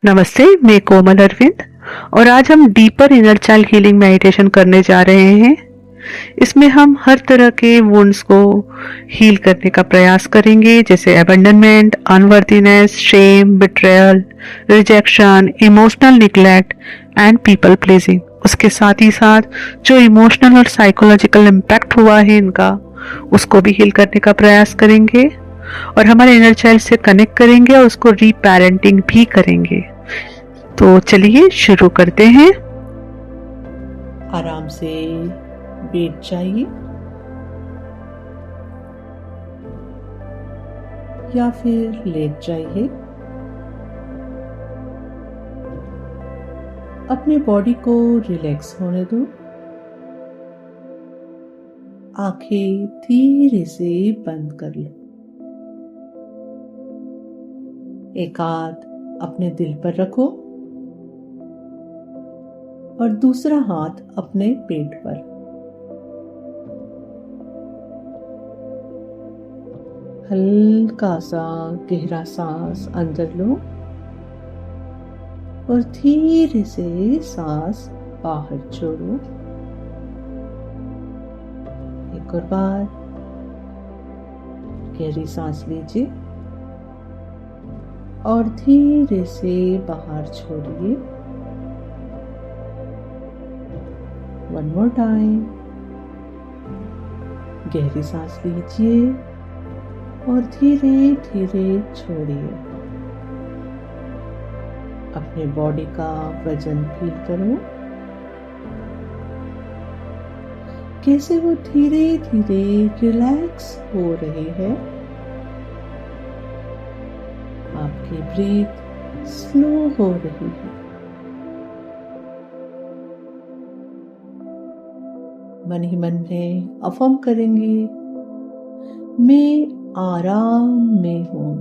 नमस्ते, मैं कोमल अरविंद और आज हम deeper inner child healing meditation करने जा रहे हैं। इसमें हम हर तरह के वुंड्स को हील करने का प्रयास करेंगे, जैसे abandonment, unworthiness, shame, betrayal, rejection, emotional neglect and people pleasing. उसके साथ ही साथ जो इमोशनल और साइकोलॉजिकल इम्पैक्ट हुआ है इनका, उसको भी हील करने का प्रयास करेंगे और हमारे इनर चाइल्ड से कनेक्ट करेंगे और उसको रीपेरेंटिंग भी करेंगे। तो चलिए शुरू करते हैं। आराम से बैठ जाइए या फिर लेट जाइए। अपने बॉडी को रिलैक्स होने दो। आंखें धीरे से बंद कर लो। एक हाथ अपने दिल पर रखो और दूसरा हाथ अपने पेट पर। हल्का सा गहरा सांस अंदर लो और धीरे से सांस बाहर छोड़ो। एक और बार गहरी सांस लीजिए और धीरे से बाहर छोड़िए। One more time. गहरी सांस लीजिए और धीरे धीरे छोड़िए। अपने बॉडी का वजन फील करो, कैसे वो धीरे धीरे रिलैक्स हो रही है। आपकी ब्रीथ स्लो हो रही है। मन ही मन में अफर्म करेंगे, मैं आराम में हूं।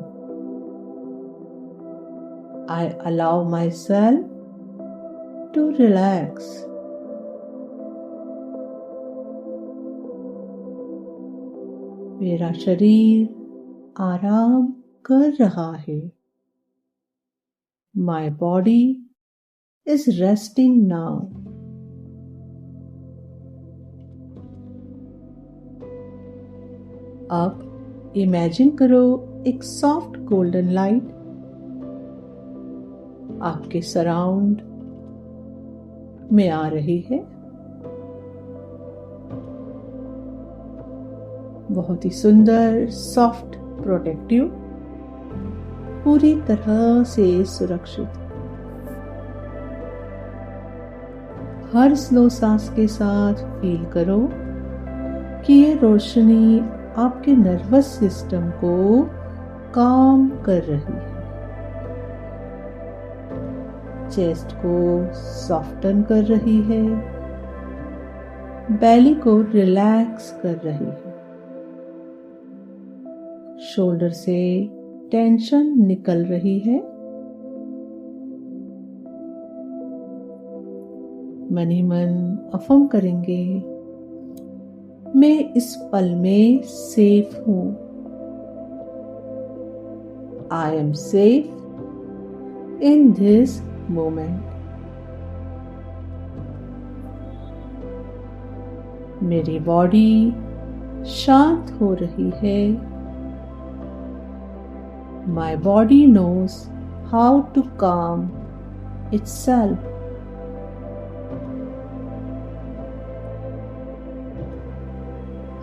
I allow myself to relax. मेरा शरीर आराम कर रहा है। My body is resting now. अब इमेजिन करो एक सॉफ्ट गोल्डन लाइट आपके सराउंड में आ रही है। बहुत ही सुंदर, सॉफ्ट, प्रोटेक्टिव, पूरी तरह से सुरक्षित। हर स्लो सांस के साथ फील करो कि ये रोशनी आपके नर्वस सिस्टम को काम कर रही है। चेस्ट को सॉफ्टन कर रही है, बेली को रिलैक्स कर रही है। शोल्डर से टेंशन निकल रही है। मन ही मन अफर्म करेंगे, मैं इस पल में सेफ हूं। I am safe in this moment. मेरी बॉडी शांत हो रही है। My body knows how to calm itself.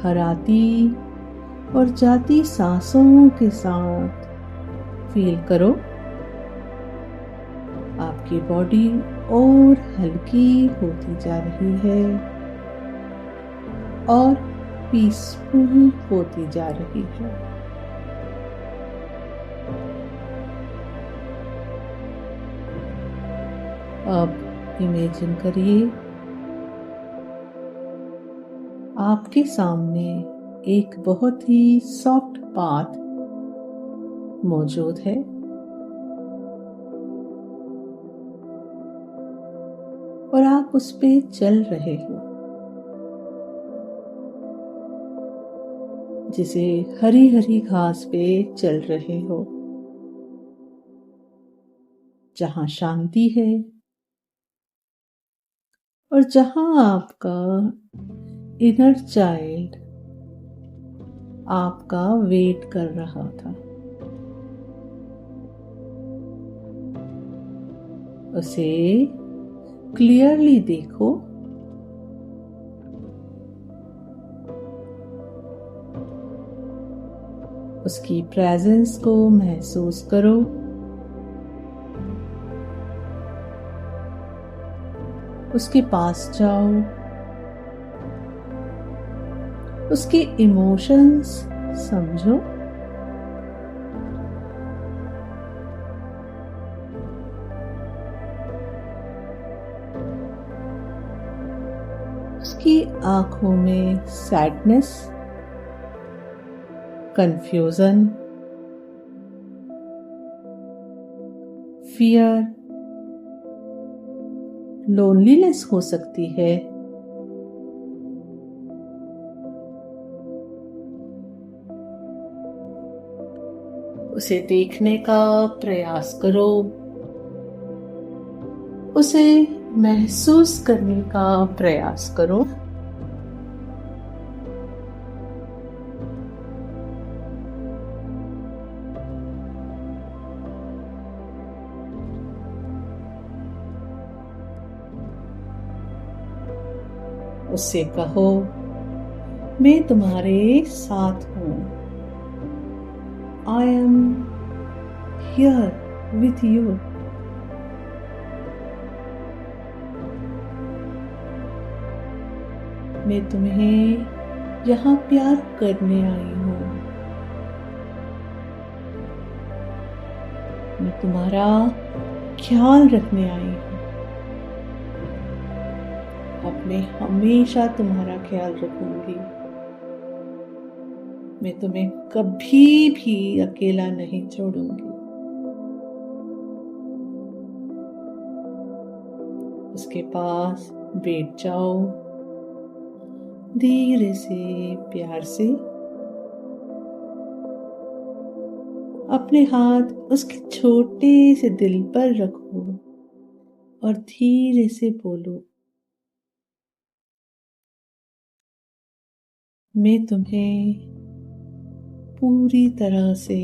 हर आती और जाती सांसों के साथ फील करो आपकी बॉडी और हल्की होती जा रही है और पीसफुल होती जा रही है। अब इमेजिन करिए आपके सामने एक बहुत ही सॉफ्ट पाथ मौजूद है और आप उस पे चल रहे हो, जिसे हरी हरी घास पे चल रहे हो। जहां शांति है और जहां आपका इनर चाइल्ड आपका वेट कर रहा था। उसे क्लियरली देखो। उसकी प्रेजेंस को महसूस करो। उसके पास जाओ। उसके इमोशंस समझो। उसकी आंखों में सैडनेस, कंफ्यूजन, फियर, लोनलीनेस हो सकती है। उसे देखने का प्रयास करो। उसे महसूस करने का प्रयास करो। उससे कहो, मैं तुम्हारे साथ हूं। I am here with you. मैं तुम्हें यहाँ प्यार करने आई हूँ। मैं तुम्हारा ख्याल रखने आई हूँ। अब मैं हमेशा तुम्हारा ख्याल रखूंगी। मैं तुम्हें कभी भी अकेला नहीं छोड़ूंगी। उसके पास बैठ जाओ। धीरे से, प्यार से अपने हाथ उसके छोटे से दिल पर रखो और धीरे से बोलो, मैं तुम्हें पूरी तरह से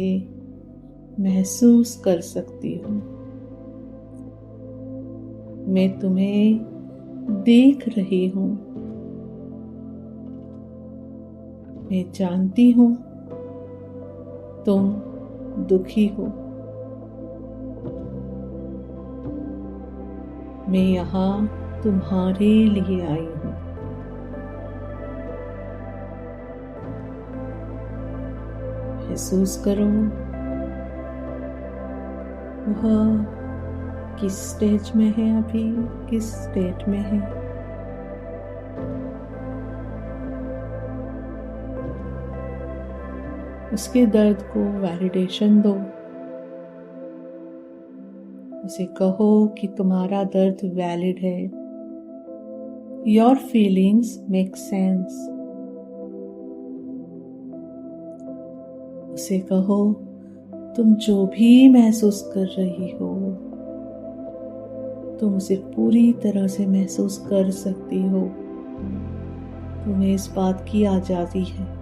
महसूस कर सकती हूँ। मैं तुम्हें देख रही हूँ। मैं जानती हूँ तुम दुखी हो। मैं यहाँ तुम्हारे लिए आई हूँ। महसूस करो वह किस स्टेज में है, अभी किस स्टेट में है। उसके दर्द को वैलिडेशन दो। उसे कहो कि तुम्हारा दर्द वैलिड है। Your feelings make sense. उसे कहो, तुम जो भी महसूस कर रही हो, तुम उसे पूरी तरह से महसूस कर सकती हो। तुम्हें इस बात की आजादी है।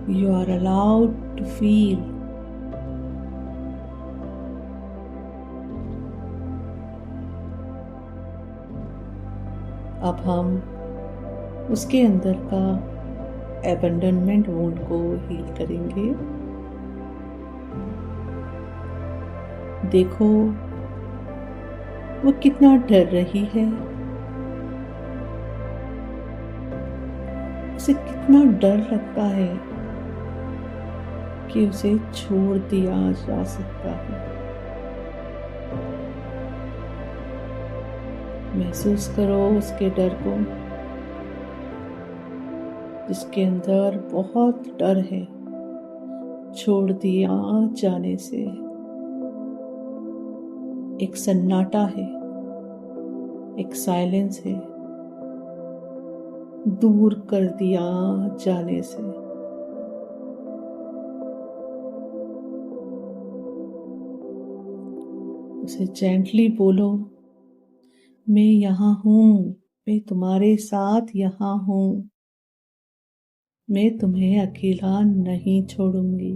You are allowed to feel. अब हम उसके अंदर का एबंडनमेंट वुंड को हील करेंगे। देखो वो कितना डर रही है। उसे कितना डर लगता है कि उसे छोड़ दिया जा सकता है। महसूस करो उसके डर को, जिसके अंदर बहुत डर है छोड़ दिया जाने से। एक सन्नाटा है, एक साइलेंस है, दूर कर दिया जाने से। उसे जेंटली बोलो, मैं यहाँ हूँ, मैं तुम्हारे साथ यहाँ हूँ, मैं तुम्हें अकेला नहीं छोड़ूंगी,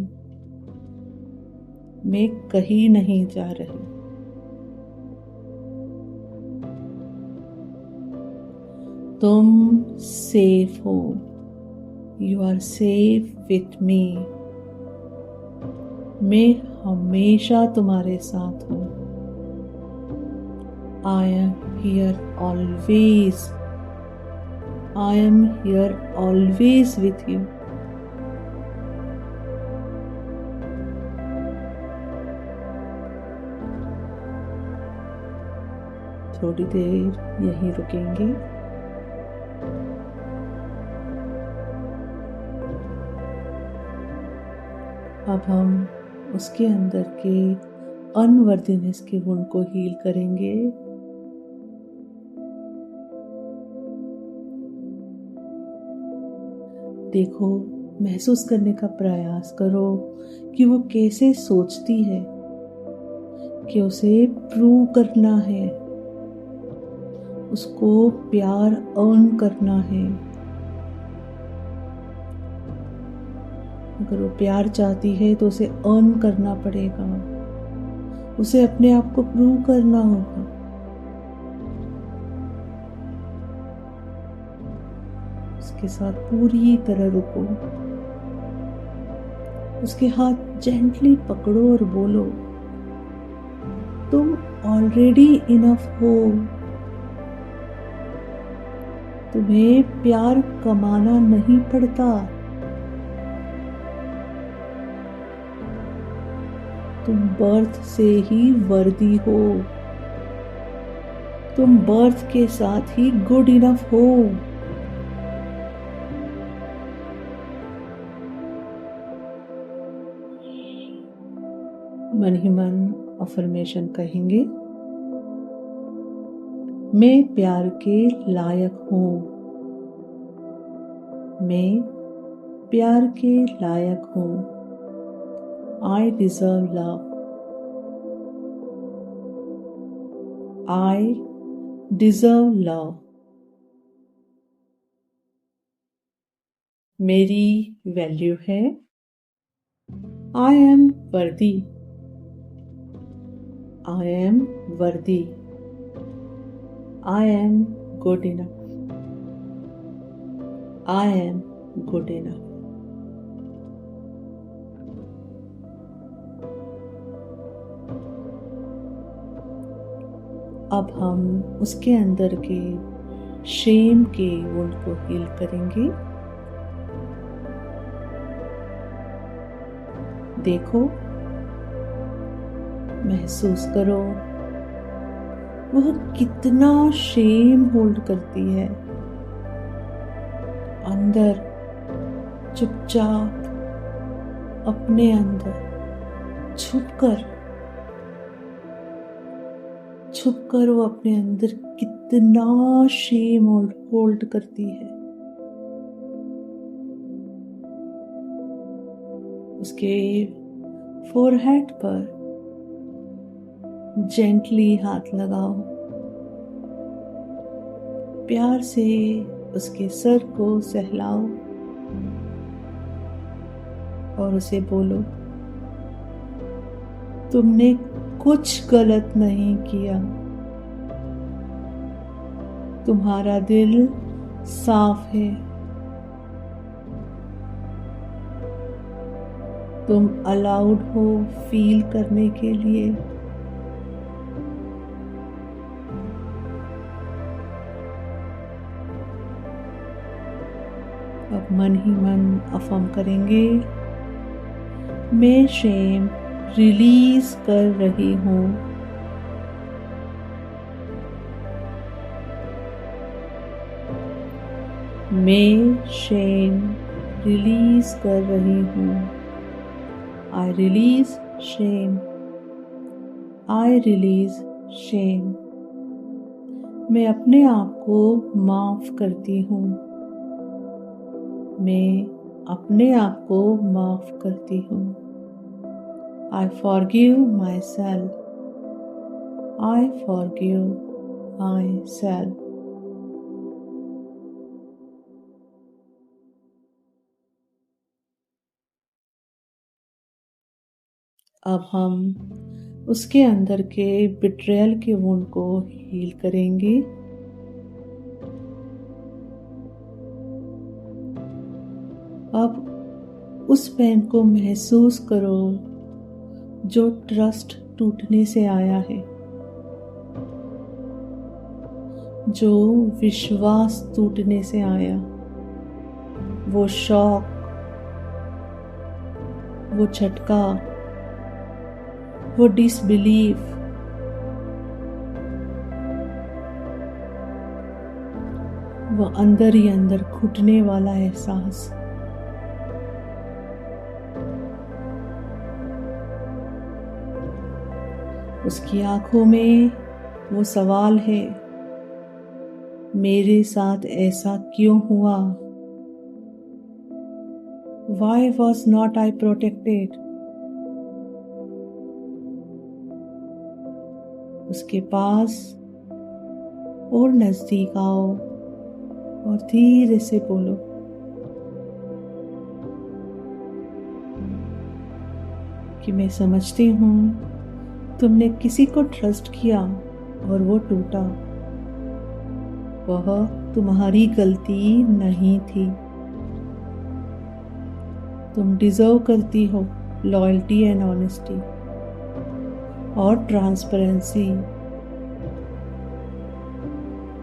मैं कहीं नहीं जा रही। तुम सेफ हो, you are safe with me, मैं हमेशा तुम्हारे साथ हूँ। I am here always. I am here always with you. थोड़ी देर यहीं रुकेंगे। अब हम उसके अंदर के अनवर्दीनेस के वुंड को हील करेंगे। देखो, महसूस करने का प्रयास करो कि वो कैसे सोचती है कि उसे प्रूव करना है, उसको प्यार अर्न करना है। अगर वो प्यार चाहती है तो उसे अर्न करना पड़ेगा, उसे अपने आप को प्रूव करना होगा। उसके साथ पूरी तरह रुको, उसके हाथ जेंटली पकड़ो और बोलो, तुम ऑलरेडी इनफ हो, तुम्हें प्यार कमाना नहीं पड़ता, तुम बर्थ से ही वर्दी हो, तुम बर्थ के साथ ही गुड इनफ हो। मन ही मन अफर्मेशन कहेंगे, मैं प्यार के लायक हूं, मैं प्यार के लायक हूं। I deserve love. I deserve love. मेरी वैल्यू है, I am worthy. I am worthy. I am good enough. I am good enough. अब हम उसके अंदर के शेम के वुंड को हील करेंगे। देखो, महसूस करो वह कितना शेम होल्ड करती है अंदर, चुपचाप अपने अंदर छुपकर वो अपने अंदर कितना शेम होल्ड करती है। उसके फोरहेड पर जेंटली हाथ लगाओ, प्यार से उसके सर को सहलाओ और उसे बोलो, तुमने कुछ गलत नहीं किया, तुम्हारा दिल साफ है, तुम अलाउड हो फील करने के लिए। अब मन ही मन अफर्म करेंगे, मैं शेम रिलीज कर रही हूँ, मैं शेम रिलीज कर रही हूँ। I release shame, I release shame. मैं अपने आप को माफ करती हूँ, मैं अपने आप को माफ करती हूँ। I forgive myself. I forgive myself. अब हम उसके अंदर के बिट्रेयल के वुंड को हील करेंगे। अब उस पेन को महसूस करो जो ट्रस्ट टूटने से आया है, जो विश्वास टूटने से आया, वो शॉक, वो झटका, वो डिसबिलीफ, वो अंदर ही अंदर घुटने वाला एहसास। उसकी आंखों में वो सवाल है, मेरे साथ ऐसा क्यों हुआ? Why was not I protected? उसके पास और नजदीक आओ और धीरे से बोलो, कि मैं समझती हूँ तुमने किसी को ट्रस्ट किया और वो टूटा। वह तुम्हारी गलती नहीं थी। तुम डिजर्व करती हो लॉयल्टी एंड ऑनेस्टी और ट्रांसपेरेंसी।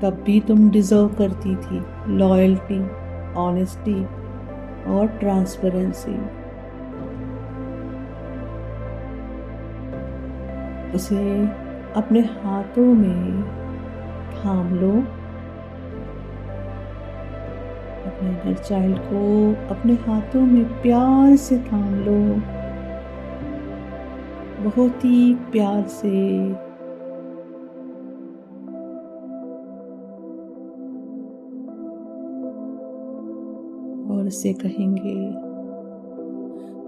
तब भी तुम डिजर्व करती थी लॉयल्टी, ऑनेस्टी और ट्रांसपेरेंसी। उसे अपने हाथों में थाम लो। अपने इनर चाइल्ड को अपने हाथों में प्यार से थाम लो, बहुत ही प्यार से। और उसे कहेंगे,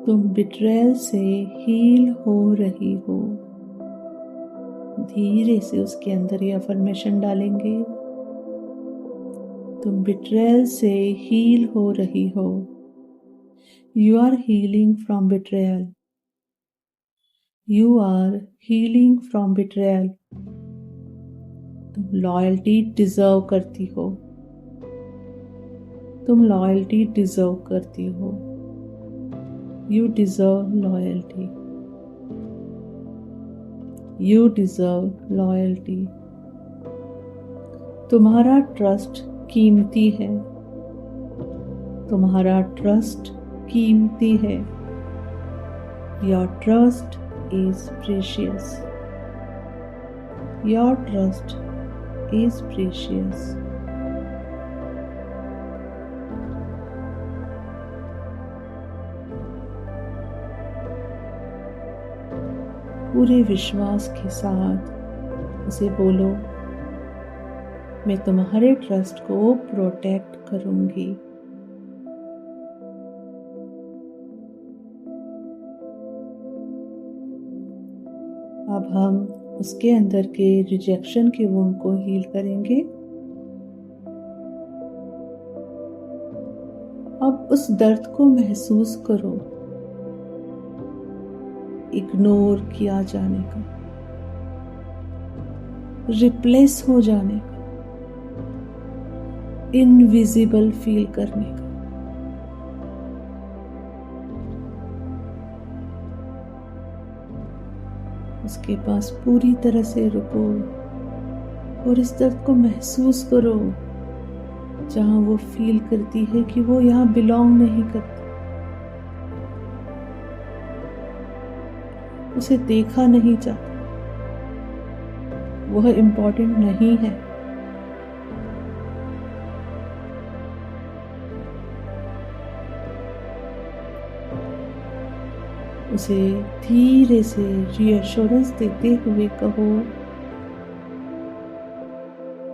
तुम बिट्रेयल से हील हो रही हो। धीरे से उसके अंदर ये अफर्मेशन डालेंगे, तुम बिट्रेयल से हील हो रही हो। You are healing from betrayal. You are healing from betrayal. तुम लॉयल्टी डिजर्व करती हो। तुम लॉयल्टी डिजर्व करती हो। You deserve loyalty. You deserve loyalty. तुम्हारा ट्रस्ट कीमती है। तुम्हारा ट्रस्ट कीमती है। Your trust is precious. Your trust is precious. पूरे विश्वास के साथ उसे बोलो, मैं तुम्हारे ट्रस्ट को प्रोटेक्ट करूंगी। अब हम उसके अंदर के रिजेक्शन के वुंड को हील करेंगे। अब उस दर्द को महसूस करो, इग्नोर किया जाने का, रिप्लेस हो जाने का, इनविजिबल फील करने का। उसके पास पूरी तरह से रुको और इस दर्द को महसूस करो, जहां वो फील करती है कि वो यहाँ बिलोंग नहीं करती। उसे देखा नहीं जाता, वह इम्पोर्टेंट नहीं है। उसे धीरे से रीअश्योरेंस देते हुए कहो,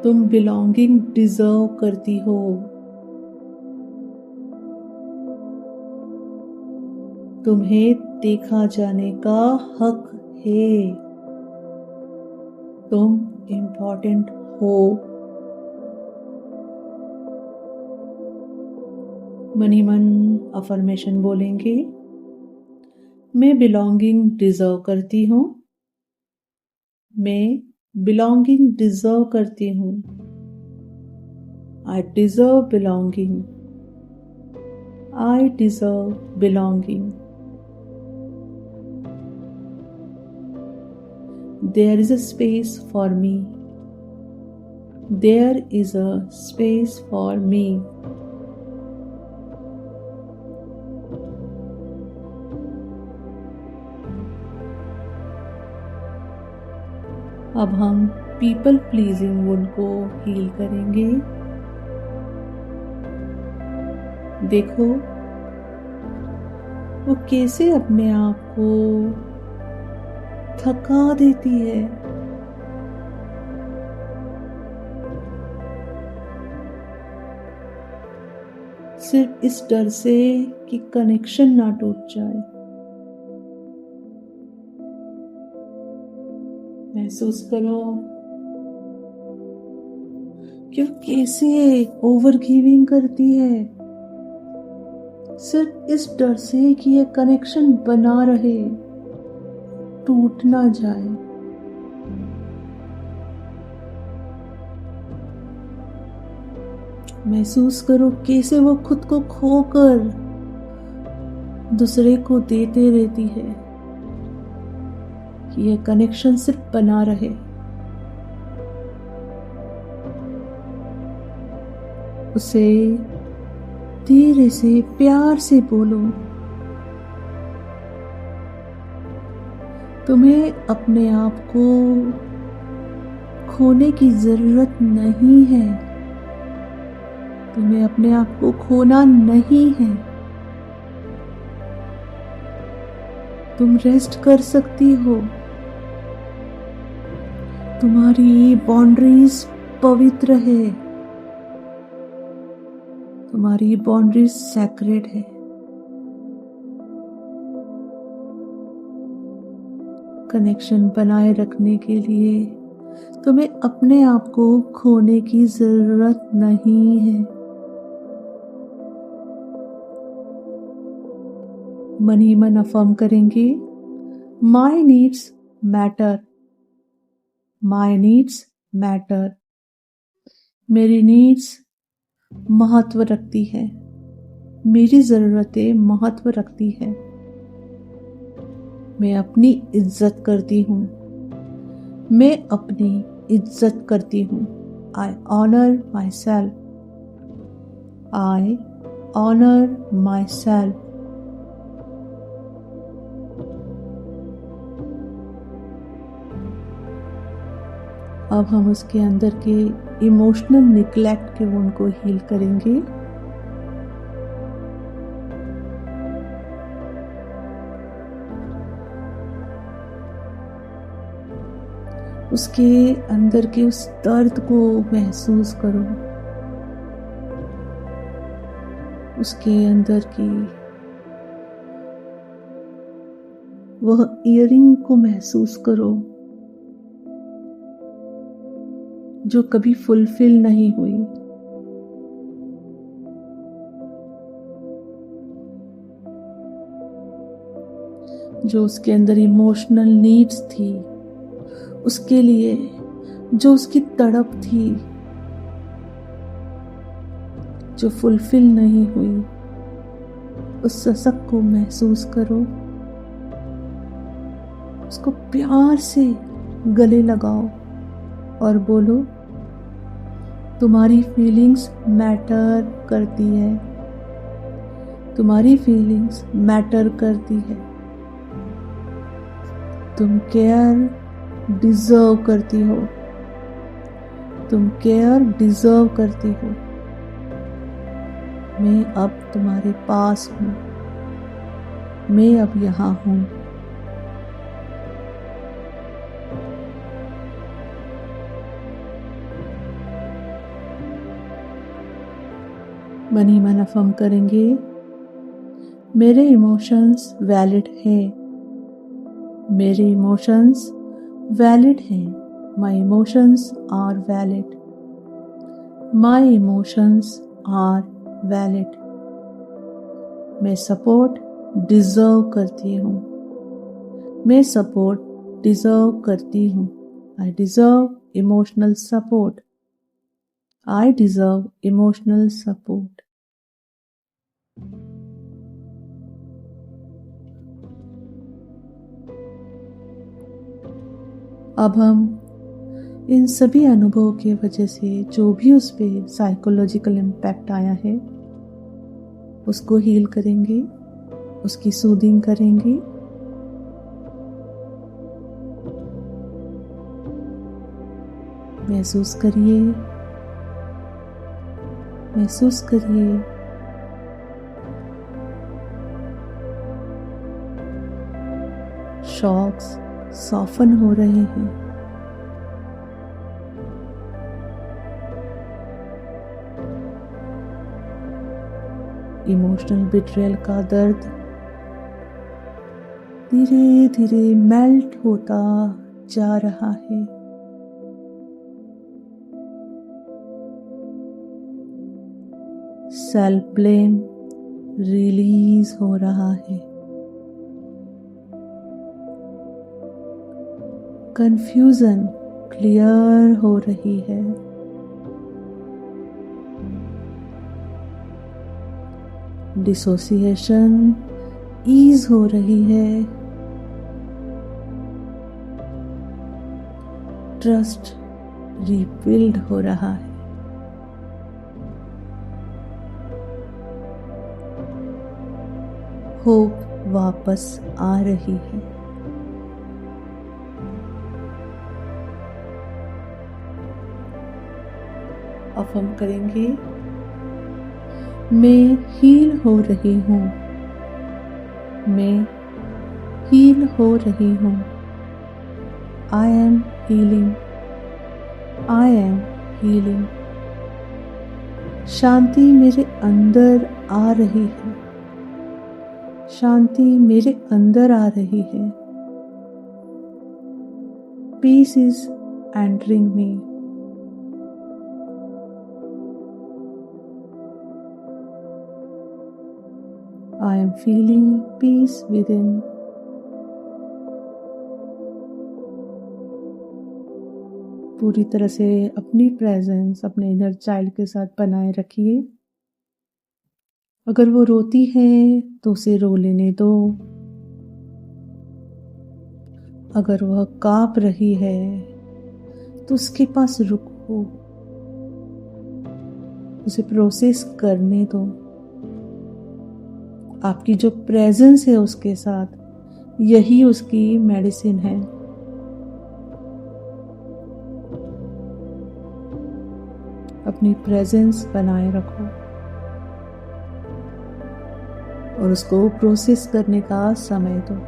तुम बिलोंगिंग डिजर्व करती हो। तुम्हें देखा जाने का हक है। तुम इम्पोर्टेंट हो। मन ही मन अफर्मेशन बोलेंगे। मैं बिलोंगिंग डिजर्व करती हूँ। मैं बिलोंगिंग डिजर्व करती हूँ। I deserve belonging. I deserve belonging. There is a space for me. There is a space for me. अब हम पीपल प्लीजिंग वुंड को हील करेंगे। देखो वो कैसे अपने आप को थका देती है। सिर्फ इस डर से कि कनेक्शन ना टूट जाए। महसूस करो कि वो कैसे ओवर गिविंग करती है, सिर्फ इस डर से कि ये कनेक्शन बना रहे, टूट ना जाए। महसूस करो कैसे वो खुद को खोकर दूसरे को देते रहती है कि ये कनेक्शन सिर्फ बना रहे। उसे धीरे से प्यार से बोलो, तुम्हें अपने आप को खोने की जरूरत नहीं है। तुम्हें अपने आप को खोना नहीं है। तुम रेस्ट कर सकती हो। तुम्हारी बाउंड्रीज पवित्र है। तुम्हारी बाउंड्रीज सैक्रेड है। कनेक्शन बनाए रखने के लिए तुम्हें अपने आप को खोने की जरूरत नहीं है। मन ही मन अफर्म करेंगे, my needs matter. My needs matter. मेरी नीड्स महत्व रखती है। मेरी जरूरतें महत्व रखती है। मैं अपनी इज्जत करती हूँ। मैं अपनी इज्जत करती हूँ। I honour myself. I honour myself. अब हम उसके अंदर के इमोशनल निग्लेक्ट के वुंड को हील करेंगे। उसके अंदर के उस दर्द को महसूस करो। उसके अंदर की वह इयरिंग को महसूस करो जो कभी फुलफिल नहीं हुई। जो उसके अंदर इमोशनल नीड्स थी, उसके लिए जो उसकी तड़प थी, जो फुलफिल नहीं हुई, उस सशक को महसूस करो। उसको प्यार से गले लगाओ और बोलो, तुम्हारी फीलिंग्स मैटर करती है। तुम्हारी फीलिंग्स मैटर करती है। तुम केयर डिजर्व करती हो। तुम केयर डिजर्व करती हो। मैं अब तुम्हारे पास हूँ। मैं अब यहाँ हूँ। मन ही मन अफर्म करेंगे, मेरे इमोशंस वैलिड हैं। मेरे इमोशंस वैलिड हैं। My emotions are valid. My emotions are valid. मैं सपोर्ट डिजर्व करती हूँ. मैं सपोर्ट डिजर्व करती हूँ. I deserve emotional support. I deserve emotional support. अब हम इन सभी अनुभवों की वजह से जो भी उस पर साइकोलॉजिकल इम्पैक्ट आया है उसको हील करेंगे, उसकी सूदिंग करेंगे. महसूस करिए, महसूस करिए. शॉक्स सॉफन हो रहे हैं. इमोशनल बिट्रेयल का दर्द धीरे धीरे मेल्ट होता जा रहा है. सेल्फ ब्लेम रिलीज हो रहा है. कंफ्यूजन क्लियर हो रही है. डिसोसिएशन ईज हो रही है. ट्रस्ट रीबिल्ड हो रहा है. होप वापस आ रही है. अब हम करेंगे, मैं हील हो रही हूँ. मैं हील हो रही हूँ. I am healing. I am healing. शांति मेरे अंदर आ रही है. शांति मेरे अंदर आ रही है. Peace is entering me. I am feeling peace within. पूरी तरह से अपनी प्रेजेंस अपने इनर चाइल्ड के साथ बनाए रखिए. अगर वो रोती है तो उसे रो लेने दो. अगर वह कांप रही है तो उसके पास रुको, उसे प्रोसेस करने दो. आपकी जो प्रेजेंस है उसके साथ, यही उसकी मेडिसिन है. अपनी प्रेजेंस बनाए रखो और उसको प्रोसेस करने का समय दो.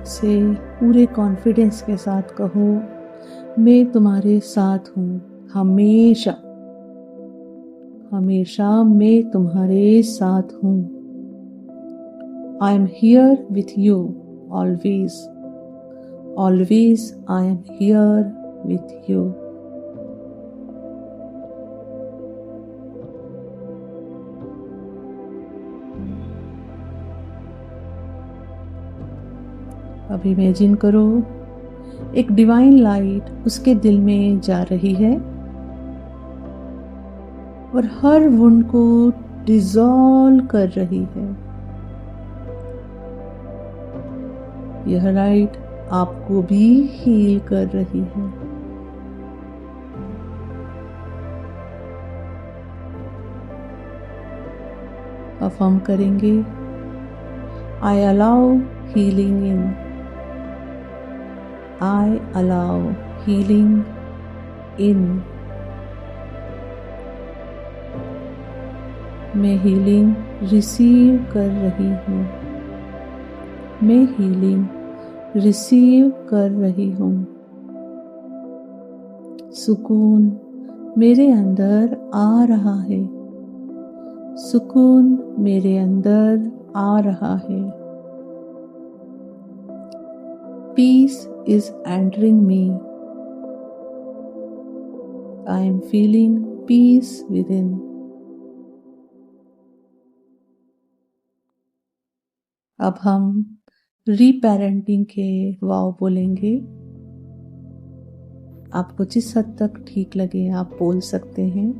से पूरे कॉन्फिडेंस के साथ कहो, मैं तुम्हारे साथ हूँ. हमेशा हमेशा मैं तुम्हारे साथ हूँ. I am here with you always. Always I am here with you. अब इमेजिन करो एक डिवाइन लाइट उसके दिल में जा रही है और हर वुंड को डिसॉल्व कर रही है. यह लाइट आपको भी हील कर रही है. अब हम करेंगे, आई allow healing in. I allow healing in. मैं हीलिंग रिसीव कर रही हूँ. मैं हीलिंग रिसीव कर रही हूँ. सुकून मेरे अंदर आ रहा है। सुकून मेरे अंदर आ रहा है। Peace is entering me. I am feeling peace within. अब हम रीपेरेंटिंग के वाव बोलेंगे। आपको जिस हद तक ठीक लगे आप बोल सकते हैं।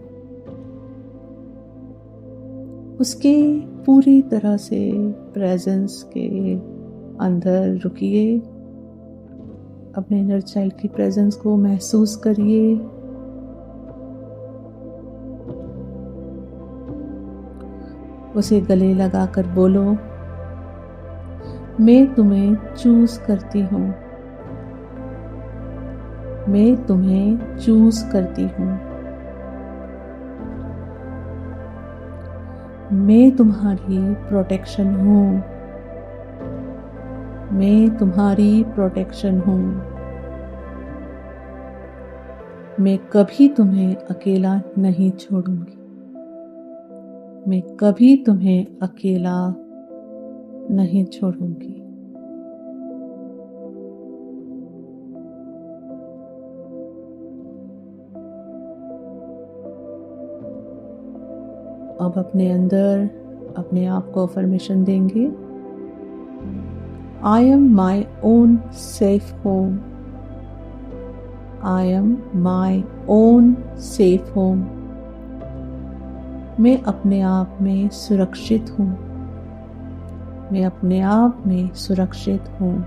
उसके पूरी तरह से प्रेजेंस के अंदर रुकिए। अपने इनर चाइल्ड की प्रेजेंस को महसूस करिए। उसे गले लगाकर बोलो, मैं तुम्हें चूज करती हूँ। मैं तुम्हें चूज करती हूँ। मैं तुम्हारी प्रोटेक्शन हूँ। मैं तुम्हारी प्रोटेक्शन हूँ। मैं कभी तुम्हें अकेला नहीं छोड़ूंगी। मैं कभी तुम्हें अकेला नहीं छोड़ूंगी। अब अपने अंदर अपने आप को अफर्मेशन देंगे। I am my own safe home. I am my own safe home. मैं अपने आप में सुरक्षित हूँ। मैं अपने आप में सुरक्षित हूँ।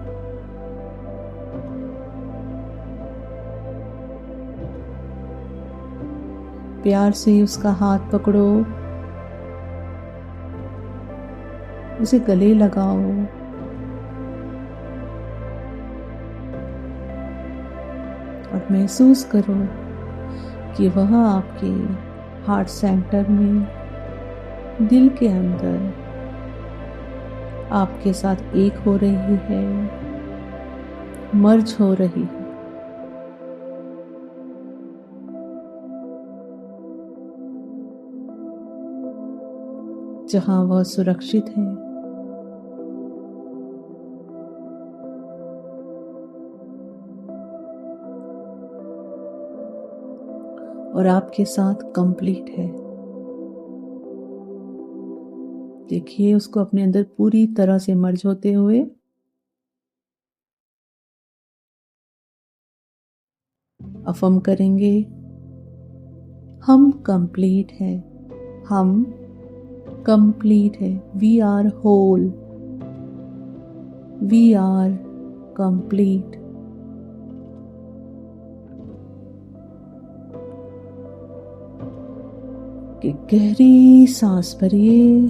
प्यार से उसका हाथ पकड़ो, उसे गले लगाओ और महसूस करो कि वह आपके हार्ट सेंटर में, दिल के अंदर आपके साथ एक हो रही है, मर्ज हो रही है। जहां वह सुरक्षित है। और आपके साथ कंप्लीट है। देखिए उसको अपने अंदर पूरी तरह से मर्ज होते हुए। अफर्म करेंगे, हम कंप्लीट है। हम कंप्लीट है। We are whole. We are complete. कि गहरी सांस भरिए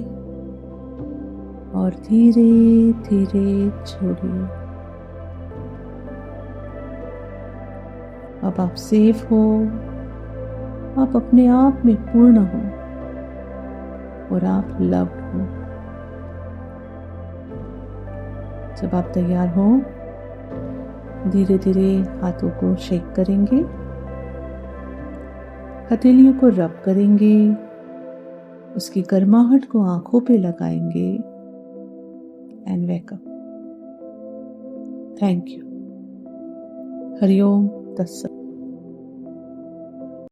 और धीरे धीरे छोड़िए। अब आप सेफ हो। आप अपने आप में पूर्ण हो और आप लव्ड हो। जब आप तैयार हो धीरे धीरे हाथों को शेक करेंगे, हथेलियों को रब करेंगे, उसकी गर्माहट को आंखों पे लगाएंगे and wake up. Thank you. Hariom तत्सत।